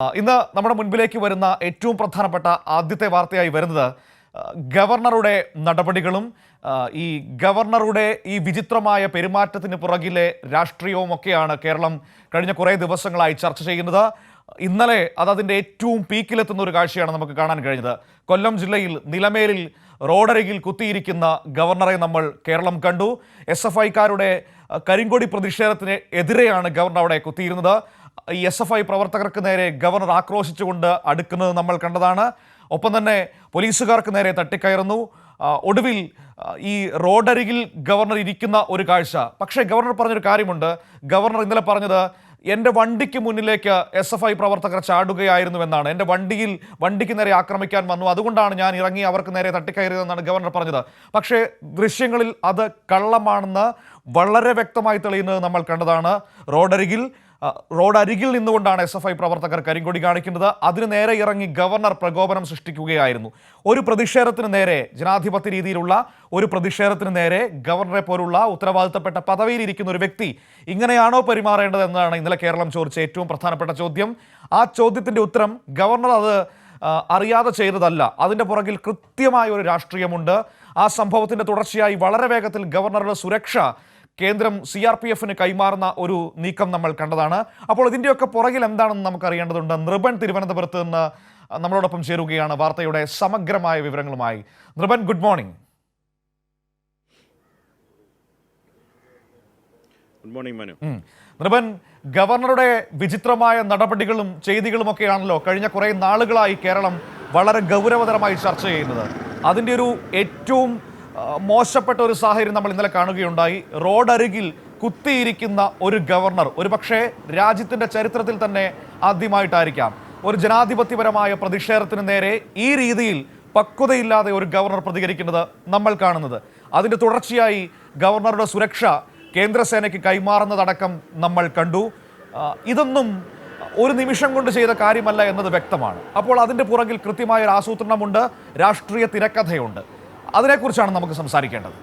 ഇന്ന് നമ്മുടെ മുൻപിലേക്ക് വരുന്ന ഏറ്റവും പ്രധാനപ്പെട്ട ആദ്യത്തെ വാർത്തയായി വരുന്നത് ഗവർണറുടെ നടപടികളും ഈ ഗവർണറുടെ ഈ വിചിത്രമായ പെരുമാറ്റത്തിന് പുറകിലെ രാഷ്ട്രീയവും ഒക്കെയാണ് കേരളം കഴിഞ്ഞ കുറേ ദിവസങ്ങളായി ചർച്ച ചെയ്യുന്നത്. ഇന്നലെ അതിൻ്റെ ഏറ്റവും പീക്കിലെത്തുന്ന ഒരു കാഴ്ചയാണ് നമുക്ക് കാണാൻ കഴിഞ്ഞത്. കൊല്ലം ജില്ലയിൽ നിലമേലിൽ റോഡരികിൽ കുത്തിയിരിക്കുന്ന ഗവർണറെ നമ്മൾ കേരളം കണ്ടു. SFIക്കാരുടെ കരിങ്കൊടി പ്രതിഷേധത്തിന് എതിരെയാണ് ഗവർണർ അവിടെ കുത്തിയിരുന്നത്. ഈ SFI പ്രവർത്തകർക്ക് നേരെ ഗവർണർ ആക്രോശിച്ചുകൊണ്ട് അടുക്കുന്നത് നമ്മൾ കണ്ടതാണ്. ഒപ്പം തന്നെ പോലീസുകാർക്ക് നേരെ തട്ടിക്കയറുന്നു. ഒടുവിൽ ഈ റോഡരികിൽ ഗവർണർ ഇരിക്കുന്ന ഒരു കാഴ്ച. പക്ഷേ ഗവർണർ പറഞ്ഞൊരു കാര്യമുണ്ട്. ഗവർണർ ഇന്നലെ പറഞ്ഞത് എൻ്റെ വണ്ടിക്ക് മുന്നിലേക്ക് SFI പ്രവർത്തകർ ചാടുകയായിരുന്നുവെന്നാണ്. എൻ്റെ വണ്ടിക്ക് നേരെ ആക്രമിക്കാൻ വന്നു, അതുകൊണ്ടാണ് ഞാൻ ഇറങ്ങി അവർക്ക് നേരെ തട്ടിക്കയറിയതെന്നാണ് ഗവർണർ പറഞ്ഞത്. പക്ഷേ ദൃശ്യങ്ങളിൽ അത് കള്ളമാണെന്ന് വളരെ വ്യക്തമായി തെളിയുന്നത് നമ്മൾ കണ്ടതാണ്. റോഡരികിൽ നിന്നുകൊണ്ടാണ് SFI പ്രവർത്തകർ കരിങ്കൊടി കാണിക്കുന്നത്. അതിന് നേരെ ഇറങ്ങി ഗവർണർ പ്രകോപനം സൃഷ്ടിക്കുകയായിരുന്നു. ഒരു പ്രതിഷേധത്തിന് നേരെ, ജനാധിപത്യ രീതിയിലുള്ള ഒരു പ്രതിഷേധത്തിന് നേരെ ഗവർണറെ പോലുള്ള ഉത്തരവാദിത്തപ്പെട്ട പദവിയിലിരിക്കുന്ന ഒരു വ്യക്തി ഇങ്ങനെയാണോ പെരുമാറേണ്ടത് എന്നതാണ് ഇന്നലെ കേരളം ചോദിച്ച ഏറ്റവും പ്രധാനപ്പെട്ട ചോദ്യം. ആ ചോദ്യത്തിൻ്റെ ഉത്തരം ഗവർണർ അത് അറിയാതെ ചെയ്തതല്ല. അതിൻ്റെ പുറകിൽ കൃത്യമായ ഒരു രാഷ്ട്രീയമുണ്ട്. ആ സംഭവത്തിൻ്റെ തുടർച്ചയായി വളരെ വേഗത്തിൽ ഗവർണറുടെ സുരക്ഷ കേന്ദ്രം CRPFന് കൈമാറുന്ന ഒരു നീക്കം നമ്മൾ കണ്ടതാണ്. അപ്പോൾ ഇതിൻ്റെയൊക്കെ പുറകിൽ എന്താണെന്ന് നമുക്കറിയേണ്ടതുണ്ട്. നൃപൻ തിരുവനന്തപുരത്ത് നിന്ന് നമ്മളോടൊപ്പം ചേരുകയാണ് വാർത്തയുടെ സമഗ്രമായ വിവരങ്ങളുമായി. Nripan, good morning. Good morning Manu. Nripan, ഗവർണറുടെ വിചിത്രമായ നടപടികളും ചെയ്തികളുമൊക്കെയാണല്ലോ കഴിഞ്ഞ കുറേ നാളുകളായി കേരളം വളരെ ഗൗരവതരമായി ചർച്ച ചെയ്യുന്നത്. അതിൻ്റെ ഒരു ഏറ്റവും മോശപ്പെട്ട ഒരു സാഹചര്യം നമ്മൾ ഇന്നലെ കാണുകയുണ്ടായി. റോഡരികിൽ കുത്തിയിരിക്കുന്ന ഒരു ഗവർണർ, ഒരു പക്ഷേ രാജ്യത്തിൻ്റെ ചരിത്രത്തിൽ തന്നെ ആദ്യമായിട്ടായിരിക്കാം ഒരു ജനാധിപത്യപരമായ പ്രതിഷേധത്തിന് നേരെ ഈ രീതിയിൽ പക്വതയില്ലാതെ ഒരു ഗവർണർ പ്രതികരിക്കുന്നത് നമ്മൾ കാണുന്നത്. അതിൻ്റെ തുടർച്ചയായി ഗവർണറുടെ സുരക്ഷ കേന്ദ്രസേനയ്ക്ക് കൈമാറുന്നതടക്കം നമ്മൾ കണ്ടു. ഇതൊന്നും ഒരു നിമിഷം കൊണ്ട് ചെയ്ത കാര്യമല്ല എന്നത് വ്യക്തമാണ്. അപ്പോൾ അതിൻ്റെ പുറകിൽ കൃത്യമായ ഒരു ആസൂത്രണമുണ്ട്, രാഷ്ട്രീയ തിരക്കഥയുണ്ട്. അതിനെക്കുറിച്ചാണ് നമുക്ക് സംസാരിക്കേണ്ടത്.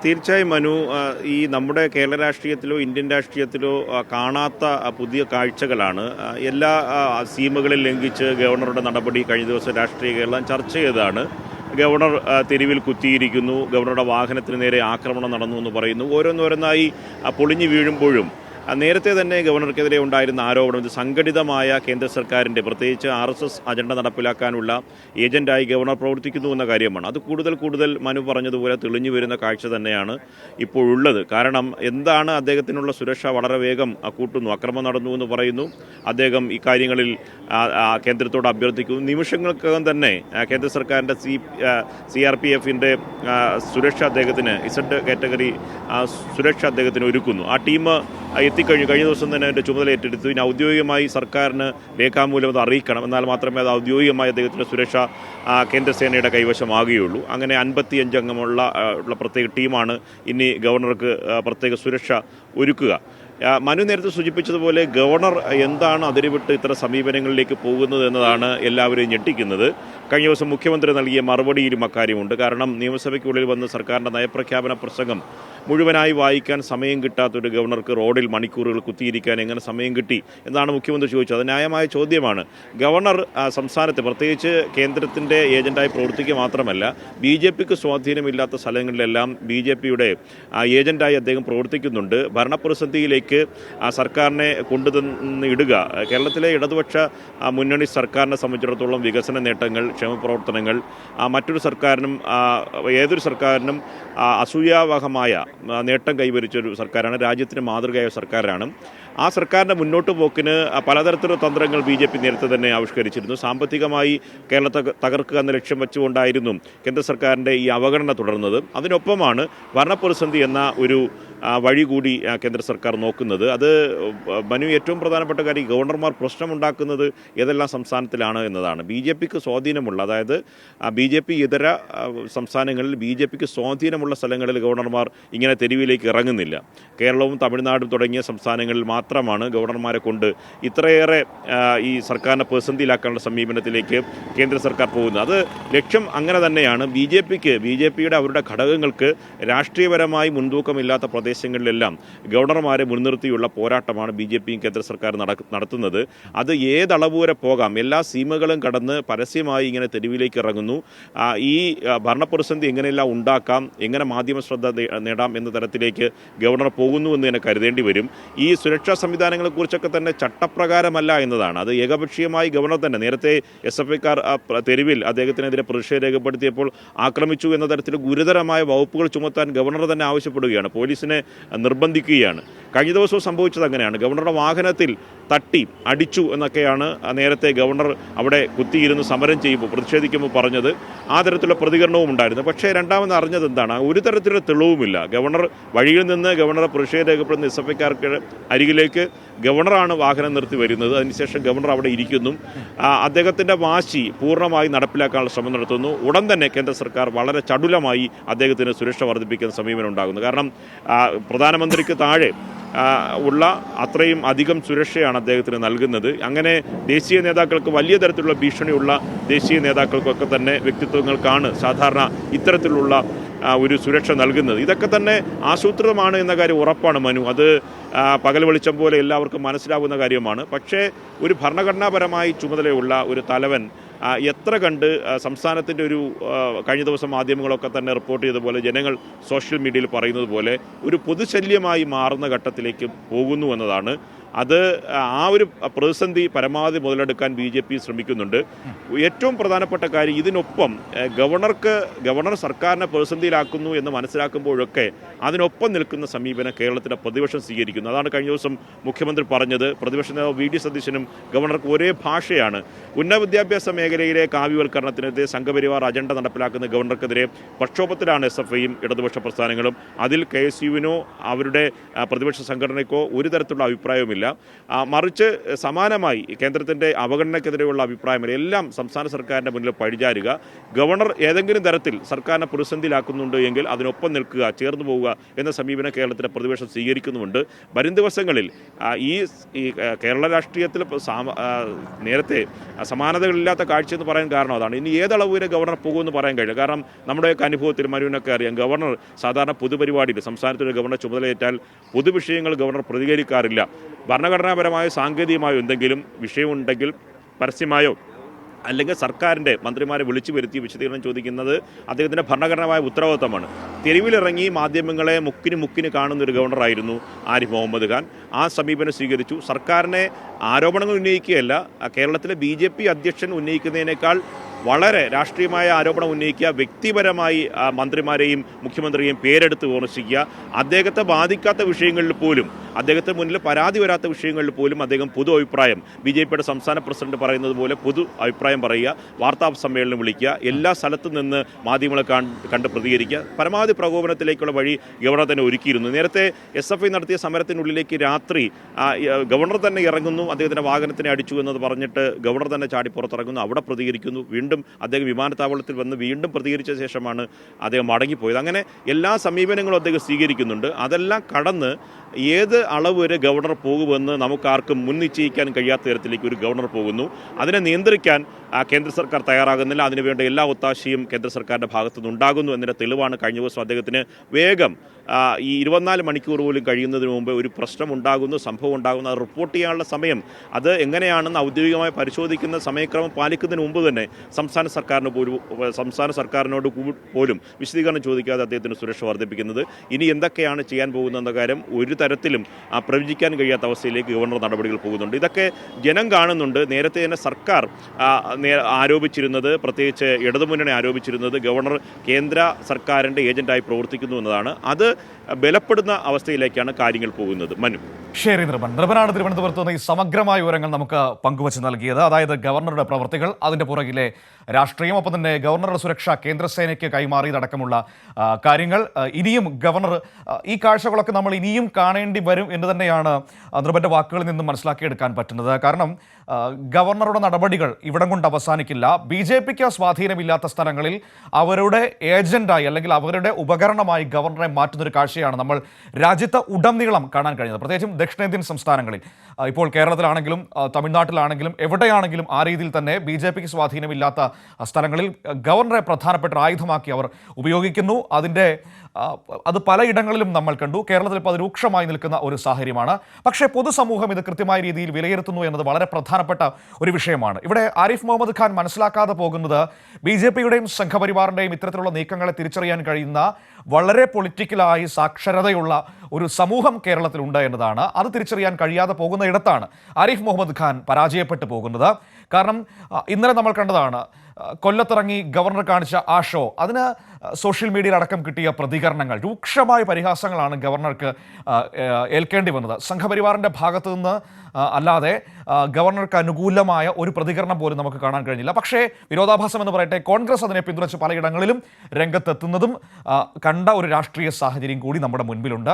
തീർച്ചയായും മനു, ഈ നമ്മുടെ കേരള രാഷ്ട്രീയത്തിലോ ഇന്ത്യൻ രാഷ്ട്രീയത്തിലോ കാണാത്ത പുതിയ കാഴ്ചകളാണ്. എല്ലാ സീമകളിൽ ലംഘിച്ച് ഗവർണറുടെ നടപടി കഴിഞ്ഞ ദിവസം രാഷ്ട്രീയ കേരളം ചർച്ച ചെയ്തതാണ്. ഗവർണർ തെരുവിൽ കുത്തിയിരിക്കുന്നു, ഗവർണറുടെ വാഹനത്തിന് നേരെ ആക്രമണം നടന്നു എന്ന് പറയുന്നു. ഓരോന്നോരോന്നായി പൊളിഞ്ഞു വീഴുമ്പോഴും നേരത്തെ തന്നെ ഗവർണർക്കെതിരെ ഉണ്ടായിരുന്ന ആരോപണം ഇത് സംഘടിതമായ കേന്ദ്ര സർക്കാരിൻ്റെ, പ്രത്യേകിച്ച് RSS അജണ്ട നടപ്പിലാക്കാനുള്ള ഏജന്റായി ഗവർണർ പ്രവർത്തിക്കുന്നു എന്ന കാര്യമാണ്. അത് കൂടുതൽ മനു പറഞ്ഞതുപോലെ തെളിഞ്ഞു വരുന്ന കാഴ്ച തന്നെയാണ് ഇപ്പോഴുള്ളത്. കാരണം എന്താണ്, അദ്ദേഹത്തിനുള്ള സുരക്ഷ വളരെ വേഗം കൂട്ടുന്നു. അക്രമം നടന്നു എന്ന് പറയുന്നു, അദ്ദേഹം ഇക്കാര്യങ്ങളിൽ കേന്ദ്രത്തോട് അഭ്യർത്ഥിക്കുന്നു. നിമിഷങ്ങൾക്കകം തന്നെ കേന്ദ്ര സർക്കാരിൻ്റെ CRPFൻ്റെ സുരക്ഷ അദ്ദേഹത്തിന്, Z കാറ്റഗറി സുരക്ഷ അദ്ദേഹത്തിന് ഒരുക്കുന്നു. ആ ടീം എത്തിക്കഴിഞ്ഞു. കഴിഞ്ഞ ദിവസം തന്നെ അതിൻ്റെ ചുമതല ഏറ്റെടുത്തു. ഇനി ഔദ്യോഗികമായി സർക്കാരിന് രേഖാമൂലം അത് അറിയിക്കണം. എന്നാൽ മാത്രമേ അത് ഔദ്യോഗികമായി അദ്ദേഹത്തിൻ്റെ സുരക്ഷ കേന്ദ്രസേനയുടെ കൈവശമാകുകയുള്ളൂ. അങ്ങനെ 55 അംഗമുള്ള പ്രത്യേക ടീമാണ് ഇനി ഗവർണർക്ക് പ്രത്യേക സുരക്ഷ ഒരുക്കുക. മനു നേരത്തെ സൂചിപ്പിച്ചതുപോലെ ഗവർണർ എന്താണ് അതിരുവിട്ട് ഇത്തരം സമീപനങ്ങളിലേക്ക് പോകുന്നത് എന്നതാണ് എല്ലാവരെയും ഞെട്ടിക്കുന്നത്. കഴിഞ്ഞ ദിവസം മുഖ്യമന്ത്രി നൽകിയ മറുപടിയിലും അക്കാര്യമുണ്ട്. കാരണം നിയമസഭയ്ക്കുള്ളിൽ വന്ന് സർക്കാരിൻ്റെ നയപ്രഖ്യാപന പ്രസംഗം മുഴുവനായി വായിക്കാൻ സമയം കിട്ടാത്തൊരു ഗവർണർക്ക് റോഡിൽ മണിക്കൂറുകൾ കുത്തിയിരിക്കാൻ എങ്ങനെ സമയം കിട്ടി എന്നാണ് മുഖ്യമന്ത്രി ചോദിച്ചത്. അത് ന്യായമായ ചോദ്യമാണ്. ഗവർണർ സംസ്ഥാനത്ത്, പ്രത്യേകിച്ച് കേന്ദ്രത്തിൻ്റെ ഏജന്റായി പ്രവർത്തിക്കുക മാത്രമല്ല, BJPക്ക് സ്വാധീനമില്ലാത്ത സ്ഥലങ്ങളിലെല്ലാം BJPയുടെ ഏജന്റായി അദ്ദേഹം പ്രവർത്തിക്കുന്നുണ്ട്. ഭരണപ്രതിസന്ധിയിലേക്ക് സർക്കാരിനെ കൊണ്ടുതന്ന് ഇടുക. കേരളത്തിലെ ഇടതുപക്ഷ മുന്നണി സർക്കാരിനെ സംബന്ധിച്ചിടത്തോളം വികസന നേട്ടങ്ങൾ, ക്ഷേമപ്രവർത്തനങ്ങൾ മറ്റൊരു സർക്കാരിനും ഏതൊരു സർക്കാരിനും അസൂയാവഹമായ നേട്ടം കൈവരിച്ചൊരു സർക്കാരാണ്. രാജ്യത്തിന് മാതൃകയായ സർക്കാരാണ്. ആ സർക്കാരിൻ്റെ മുന്നോട്ട് പോക്കിന് പലതരത്തിലുള്ള തന്ത്രങ്ങൾ BJP നേരത്തെ തന്നെ ആവിഷ്കരിച്ചിരുന്നു. സാമ്പത്തികമായി കേരളത്തെ തകർക്കുക എന്ന ലക്ഷ്യം വെച്ചുകൊണ്ടായിരുന്നു കേന്ദ്ര സർക്കാരിൻ്റെ ഈ അവഗണന തുടർന്നത്. അതിനൊപ്പമാണ് ഭരണപ്രതിസന്ധി എന്ന ഒരു വഴി കൂടി കേന്ദ്ര സർക്കാർ നോക്കുന്നത്. അത് മനു ഏറ്റവും പ്രധാനപ്പെട്ട കാര്യം, ഗവർണർമാർ പ്രശ്നമുണ്ടാക്കുന്നത് ഏതെല്ലാം സംസ്ഥാനത്തിലാണ് എന്നതാണ്. BJPക്ക് സ്വാധീനമുള്ള, അതായത് BJP ഇതര സംസ്ഥാനങ്ങളിൽ BJPക്ക് സ്വാധീനമുള്ള സ്ഥലങ്ങളിൽ ഗവർണർമാർ ഇങ്ങനെ തെരുവിലേക്ക് ഇറങ്ങുന്നില്ല. കേരളവും തമിഴ്നാടും തുടങ്ങിയ സംസ്ഥാനങ്ങളിൽ മാത്രമാണ് ഗവർണർമാരെ കൊണ്ട് ഇത്രയേറെ ഈ സർക്കാരിനെ പ്രതിസന്ധിയിലാക്കാനുള്ള സമീപനത്തിലേക്ക് കേന്ദ്ര സർക്കാർ പോകുന്നത്. അത് ലക്ഷ്യം അങ്ങനെ തന്നെയാണ്. BJPയുടെ അവരുടെ ഘടകങ്ങൾക്ക് രാഷ്ട്രീയപരമായി മുൻതൂക്കമില്ലാത്ത പ്രദേശം പ്രദേശങ്ങളിലെല്ലാം ഗവർണർമാരെ മുൻനിർത്തിയുള്ള പോരാട്ടമാണ് BJPയും കേന്ദ്ര സർക്കാർ നടത്തുന്നത്. അത് ഏതളവ് വരെ പോകാം, എല്ലാ സീമകളും കടന്ന് പരസ്യമായി ഇങ്ങനെ തെരുവിലേക്ക് ഇറങ്ങുന്നു. ഈ ഭരണപ്രതിസന്ധി എങ്ങനെയെല്ലാം ഉണ്ടാക്കാം, എങ്ങനെ മാധ്യമ ശ്രദ്ധ നേടാം എന്ന തരത്തിലേക്ക് ഗവർണർ പോകുന്നു എന്ന് തന്നെ കരുതേണ്ടി വരും. ഈ സുരക്ഷാ സംവിധാനങ്ങളെക്കുറിച്ചൊക്കെ തന്നെ ചട്ടപ്രകാരമല്ല എന്നതാണ്. അത് ഏകപക്ഷീയമായി ഗവർണർ തന്നെ നേരത്തെ SFIക്കാർ തെരുവിൽ അദ്ദേഹത്തിനെതിരെ പ്രതിഷേധം രേഖപ്പെടുത്തിയപ്പോൾ ആക്രമിച്ചു എന്ന തരത്തിൽ ഗുരുതരമായ വകുപ്പുകൾ ചുമത്താൻ ഗവർണർ തന്നെ ആവശ്യപ്പെടുകയാണ്, പോലീസിനെ നിർബന്ധിക്കുകയാണ്. കഴിഞ്ഞ ദിവസവും സംഭവിച്ചത് അങ്ങനെയാണ്. ഗവർണറുടെ വാഹനത്തിൽ തട്ടി അടിച്ചു എന്നൊക്കെയാണ് നേരത്തെ ഗവർണർ അവിടെ കുത്തിയിരുന്ന് സമരം ചെയ്യുമ്പോൾ പ്രതിഷേധിക്കുമ്പോൾ പറഞ്ഞത്. ആ തരത്തിലുള്ള പ്രതികരണവും ഉണ്ടായിരുന്നു. പക്ഷേ രണ്ടാമത് അറിഞ്ഞത് എന്താണ്? ഒരു തരത്തിലുള്ള തെളിവുമില്ല. ഗവർണർ വഴിയിൽ നിന്ന് ഗവർണറെ പ്രതിഷേധം രേഖപ്പെടുന്ന SFIക്കാർക്ക് അരികിലേക്ക് ഗവർണറാണ് വാഹനം നിർത്തി വരുന്നത്. അതിനുശേഷം ഗവർണർ അവിടെ ഇരിക്കുന്നു. അദ്ദേഹത്തിൻ്റെ വാശി പൂർണ്ണമായി നടപ്പിലാക്കാനുള്ള ശ്രമം നടത്തുന്നു. ഉടൻ തന്നെ കേന്ദ്ര സർക്കാർ വളരെ ചടുലമായി അദ്ദേഹത്തിന് സുരക്ഷ വർദ്ധിപ്പിക്കുന്ന സമീപനം ഉണ്ടാകുന്നു. കാരണം പ്രധാനമന്ത്രിക്ക് താഴെ ഉള്ള അത്രയും അധികം സുരക്ഷയാണ് അദ്ദേഹത്തിന് നൽകുന്നത്. അങ്ങനെ ദേശീയ നേതാക്കൾക്ക് വലിയ തരത്തിലുള്ള ഭീഷണിയുള്ള ദേശീയ നേതാക്കൾക്കൊക്കെ തന്നെ വ്യക്തിത്വങ്ങൾക്കാണ് സാധാരണ ഇത്തരത്തിലുള്ള ഒരു സുരക്ഷ നൽകുന്നത്. ഇതൊക്കെ തന്നെ ആസൂത്രിതമാണ് എന്ന കാര്യം ഉറപ്പാണ് മനു. അത് പകൽ വെളിച്ചം പോലെ എല്ലാവർക്കും മനസ്സിലാവുന്ന കാര്യമാണ്. പക്ഷേ ഒരു ഭരണഘടനാപരമായി ചുമതലയുള്ള ഒരു തലവൻ എത്ര കണ്ട് സംസ്ഥാനത്തിൻ്റെ ഒരു കഴിഞ്ഞ ദിവസം മാധ്യമങ്ങളൊക്കെ തന്നെ റിപ്പോർട്ട് ചെയ്തതുപോലെ ജനങ്ങൾ സോഷ്യൽ മീഡിയയിൽ പറയുന്നത് പോലെ ഒരു പൊതുശല്യമായി മാറുന്ന ഘട്ടത്തിലേക്ക് പോകുന്നു എന്നതാണ്. അത് ആ ഒരു പ്രതിസന്ധി പരമാവധി മുതലെടുക്കാൻ BJP ശ്രമിക്കുന്നുണ്ട്. ഏറ്റവും പ്രധാനപ്പെട്ട കാര്യം ഇതിനൊപ്പം ഗവർണർ സർക്കാരിനെ പ്രതിസന്ധിയിലാക്കുന്നു എന്ന് മനസ്സിലാക്കുമ്പോഴൊക്കെ അതിനൊപ്പം നിൽക്കുന്ന സമീപനം കേരളത്തിലെ പ്രതിപക്ഷം സ്വീകരിക്കുന്നു. അതാണ് കഴിഞ്ഞ ദിവസം മുഖ്യമന്ത്രി പറഞ്ഞത്. പ്രതിപക്ഷ നേതാവ് VD സതീശനും ഗവർണർക്ക് ഒരേ ഭാഷയാണ്. ഉന്നത വിദ്യാഭ്യാസ മേഖലയിലെ കാവ്യവൽക്കരണത്തിനെതിരെ സംഘപരിവാർ അജണ്ട നടപ്പിലാക്കുന്ന ഗവർണർക്കെതിരെ പ്രക്ഷോഭത്തിലാണ് SFIയും ഇടതുപക്ഷ പ്രസ്ഥാനങ്ങളും. അതിൽ KSUവിനോ അവരുടെ പ്രതിപക്ഷ സംഘടനയ്ക്കോ ഒരു തരത്തിലുള്ള അഭിപ്രായവുമില്ല. മറിച്ച് സമാനമായി കേന്ദ്രത്തിൻ്റെ അവഗണനയ്ക്കെതിരെയുള്ള അഭിപ്രായങ്ങൾ എല്ലാം സംസ്ഥാന സർക്കാരിൻ്റെ മുന്നിൽ പഴിചാരുക. ഗവർണർ ഏതെങ്കിലും തരത്തിൽ സർക്കാരിനെ പ്രതിസന്ധിയിലാക്കുന്നുണ്ട് എങ്കിൽ അതിനൊപ്പം നിൽക്കുക, ചേർന്ന് പോവുക എന്ന സമീപനം കേരളത്തിലെ പ്രതിപക്ഷം സ്വീകരിക്കുന്നുമുണ്ട്. വരും ദിവസങ്ങളിൽ ഈ കേരള രാഷ്ട്രീയത്തിൽ നേരത്തെ സമാനതകളില്ലാത്ത കാഴ്ച എന്ന് പറയാൻ കാരണം അതാണ്. ഇനി ഏതളവ് വരെ ഗവർണർ പോകുമെന്ന് പറയാൻ കഴിയില്ല. കാരണം നമ്മുടെയൊക്കെ അനുഭവത്തിൽ മനുവിനൊക്കെ അറിയാം, ഗവർണർ സാധാരണ പൊതുപരിപാടിയിൽ സംസ്ഥാനത്തൊരു ഗവർണർ ചുമതലയേറ്റാൽ പൊതുവിഷയങ്ങൾ ഗവർണർ പ്രതികരിക്കാറില്ല. ഭരണഘടനാപരമായോ സാങ്കേതികമായോ എന്തെങ്കിലും വിഷയമുണ്ടെങ്കിൽ പരസ്യമായോ അല്ലെങ്കിൽ സർക്കാരിൻ്റെ മന്ത്രിമാരെ വിളിച്ചു വരുത്തി വിശദീകരണം ചോദിക്കുന്നത് അദ്ദേഹത്തിൻ്റെ ഭരണഘടനാപരമായ ഉത്തരവാദിത്തമാണ്. തെരുവിലിറങ്ങി മാധ്യമങ്ങളെ മുക്കിന് കാണുന്ന ഒരു ഗവർണറായിരുന്നു ആരിഫ് മുഹമ്മദ് ഖാൻ. ആ സമീപനം സ്വീകരിച്ചു. സർക്കാരിനെ ആരോപണങ്ങൾ ഉന്നയിക്കുകയല്ല, കേരളത്തിലെ BJP അധ്യക്ഷൻ ഉന്നയിക്കുന്നതിനേക്കാൾ വളരെ രാഷ്ട്രീയമായ ആരോപണം ഉന്നയിക്കുക, വ്യക്തിപരമായി മന്ത്രിമാരെയും മുഖ്യമന്ത്രിയെയും പേരെടുത്ത് വിമർശിക്കുക, അദ്ദേഹത്തെ ബാധിക്കാത്ത വിഷയങ്ങളിൽ പോലും, അദ്ദേഹത്തിന് മുന്നിൽ പരാതി വരാത്ത വിഷയങ്ങളിൽ പോലും അദ്ദേഹം പൊതു അഭിപ്രായം BJPയുടെ സംസ്ഥാന പ്രസിഡന്റ് പറയുന്നത് പോലെ പൊതു അഭിപ്രായം പറയുക, വാർത്താ സമ്മേളനം വിളിക്കുക, എല്ലാ സ്ഥലത്തു നിന്ന് മാധ്യമങ്ങളെ കണ്ട് പ്രതികരിക്കുക, പരമാവധി പ്രകോപനത്തിലേക്കുള്ള വഴി ഗവർണർ തന്നെ ഒരുക്കിയിരുന്നു. നേരത്തെ SFI നടത്തിയ സമരത്തിനുള്ളിലേക്ക് രാത്രി ഗവർണർ തന്നെ ഇറങ്ങുന്നു, അദ്ദേഹത്തിൻ്റെ വാഹനത്തിനെ അടിച്ചു എന്നത് പറഞ്ഞിട്ട് ഗവർണർ തന്നെ ചാടി പുറത്തിറങ്ങുന്നു, അവിടെ പ്രതികരിക്കുന്നു. വീണ്ടും അദ്ദേഹം വിമാനത്താവളത്തിൽ വന്ന് വീണ്ടും പ്രതികരിച്ച ശേഷമാണ് അദ്ദേഹം മടങ്ങിപ്പോയത്. അങ്ങനെ എല്ലാ സമീപനങ്ങളും അദ്ദേഹം സ്വീകരിക്കുന്നുണ്ട്. അതെല്ലാം കടന്ന് ഏത് അളവ് വരെ ഗവർണർ പോകുമെന്ന് നമുക്കാർക്കും മുൻ നിശ്ചയിക്കാൻ കഴിയാത്ത തരത്തിലേക്ക് ഒരു ഗവർണർ പോകുന്നു. അതിനെ നിയന്ത്രിക്കാൻ കേന്ദ്ര സർക്കാർ തയ്യാറാകുന്നില്ല. അതിനുവേണ്ട എല്ലാ ഒത്താശയും കേന്ദ്ര സർക്കാരിൻ്റെ ഭാഗത്തുനിന്ന് ഉണ്ടാകുന്നു എന്നതിൻ്റെ തെളിവാണ് കഴിഞ്ഞ ദിവസം അദ്ദേഹത്തിന് വേഗം ഈ 24 മണിക്കൂർ പോലും കഴിയുന്നതിന് മുമ്പ് ഒരു പ്രശ്നം ഉണ്ടാകുന്നു, സംഭവം ഉണ്ടാകുന്നു, അത് റിപ്പോർട്ട് ചെയ്യാനുള്ള സമയം അത് എങ്ങനെയാണെന്ന് ഔദ്യോഗികമായി പരിശോധിക്കുന്ന സമയക്രമം പാലിക്കുന്നതിന് മുമ്പ് തന്നെ സംസ്ഥാന സർക്കാരിനോട് പോലും വിശദീകരണം ചോദിക്കാതെ അദ്ദേഹത്തിന് സുരക്ഷ വർദ്ധിപ്പിക്കുന്നത്. ഇനി എന്തൊക്കെയാണ് ചെയ്യാൻ പോകുന്നതെന്ന കാര്യം ഒരു തരത്തിലും പ്രവചിക്കാൻ കഴിയാത്ത അവസ്ഥയിലേക്ക് ഗവർണർ നടപടികൾ പോകുന്നുണ്ട്. ഇതൊക്കെ ജനം കാണുന്നുണ്ട്. നേരത്തെ തന്നെ സർക്കാർ ആരോപിച്ചിരുന്നത്, പ്രത്യേകിച്ച് ഇടതുമുന്നണി ആരോപിച്ചിരുന്നത് ഗവർണർ കേന്ദ്ര സർക്കാരിൻ്റെ ഏജന്റായി പ്രവർത്തിക്കുന്നു എന്നതാണ്. അത് ബലപ്പെടുന്ന അവസ്ഥയിലേക്കാണ് കാര്യങ്ങൾ പോകുന്നത്. മനു. ശരി, നിർഭനാണ് തിരുവനന്തപുരത്ത് നിന്ന് ഈ സമഗ്രമായ വിവരങ്ങൾ നമുക്ക് പങ്കുവച്ച് നൽകിയത്. അതായത് ഗവർണറുടെ പ്രവൃത്തികൾ, അതിൻ്റെ പുറകിലെ രാഷ്ട്രീയം, ഒപ്പം തന്നെ ഗവർണറുടെ സുരക്ഷ കേന്ദ്രസേനയ്ക്ക് കൈമാറിയതടക്കമുള്ള കാര്യങ്ങൾ. ഇനിയും ഗവർണർ ഈ കാഴ്ചകളൊക്കെ നമ്മൾ ഇനിയും കാണേണ്ടി വരും എന്ന് തന്നെയാണ് നിർഭൻ്റെ വാക്കുകളിൽ നിന്നും മനസ്സിലാക്കിയെടുക്കാൻ പറ്റുന്നത്. കാരണം ഗവർണറുടെ നടപടികൾ ഇവിടം കൊണ്ട് അവസാനിക്കില്ല. BJPക്ക് സ്വാധീനമില്ലാത്ത സ്ഥലങ്ങളിൽ അവരുടെ ഏജന്റായി അല്ലെങ്കിൽ അവരുടെ ഉപകരണമായി ഗവർണറെ മാറ്റുന്നൊരു കാഴ്ചയാണ് നമ്മൾ രാജ്യത്ത് ഉടനീളം കാണാൻ കഴിയുന്നത്. പ്രത്യേകിച്ചും ദക്ഷിണേന്ത്യൻ സംസ്ഥാനങ്ങളിൽ, ഇപ്പോൾ കേരളത്തിലാണെങ്കിലും തമിഴ്നാട്ടിലാണെങ്കിലും എവിടെയാണെങ്കിലും ആ രീതിയിൽ തന്നെ BJPക്ക് സ്വാധീനമില്ലാത്ത സ്ഥലങ്ങളിൽ ഗവർണറെ പ്രധാനപ്പെട്ട ആയുധമാക്കി അവർ ഉപയോഗിക്കുന്നു. അതിൻ്റെ അത് പലയിടങ്ങളിലും നമ്മൾ കണ്ടു. കേരളത്തിൽ ഇപ്പോൾ അത് രൂക്ഷമായി നിൽക്കുന്ന ഒരു സാഹചര്യമാണ്. പക്ഷേ പൊതുസമൂഹം ഇത് കൃത്യമായ രീതിയിൽ വിലയിരുത്തുന്നു എന്നത് വളരെ പ്രധാനപ്പെട്ട ഒരു വിഷയമാണ്. ഇവിടെ ആരിഫ് മുഹമ്മദ് ഖാൻ മനസ്സിലാക്കാതെ പോകുന്നത് BJPയുടെയും സംഘപരിവാറിൻ്റെയും ഇത്തരത്തിലുള്ള നീക്കങ്ങളെ തിരിച്ചറിയാൻ കഴിയുന്ന വളരെ പൊളിറ്റിക്കലായി സാക്ഷരതയുള്ള ഒരു സമൂഹം കേരളത്തിലുണ്ട് എന്നതാണ്. അത് തിരിച്ചറിയാൻ കഴിയാതെ പോകുന്ന ഇടത്താണ് ആരിഫ് മുഹമ്മദ് ഖാൻ പരാജയപ്പെട്ടു പോകുന്നത്. കാരണം ഇന്നലെ നമ്മൾ കണ്ടതാണ് കൊല്ലത്തിറങ്ങി ഗവർണർ കാണിച്ച ആ ഷോ. അതിന് സോഷ്യൽ മീഡിയയിൽ അടക്കം കിട്ടിയ പ്രതികരണങ്ങൾ, രൂക്ഷമായ പരിഹാസങ്ങളാണ് ഗവർണർക്ക് ഏൽക്കേണ്ടി വന്നത്. സംഘപരിവാറിൻ്റെ ഭാഗത്തു നിന്ന് അല്ലാതെ ഗവർണർക്ക് അനുകൂലമായ ഒരു പ്രതികരണം പോലും നമുക്ക് കാണാൻ കഴിഞ്ഞില്ല. പക്ഷേ വിരോധാഭാസം എന്ന് പറയട്ടെ, കോൺഗ്രസ് അതിനെ പിന്തുണച്ച് പലയിടങ്ങളിലും രംഗത്തെത്തുന്നതും കണ്ട ഒരു രാഷ്ട്രീയ സാഹചര്യം കൂടി നമ്മുടെ മുൻപിലുണ്ട്.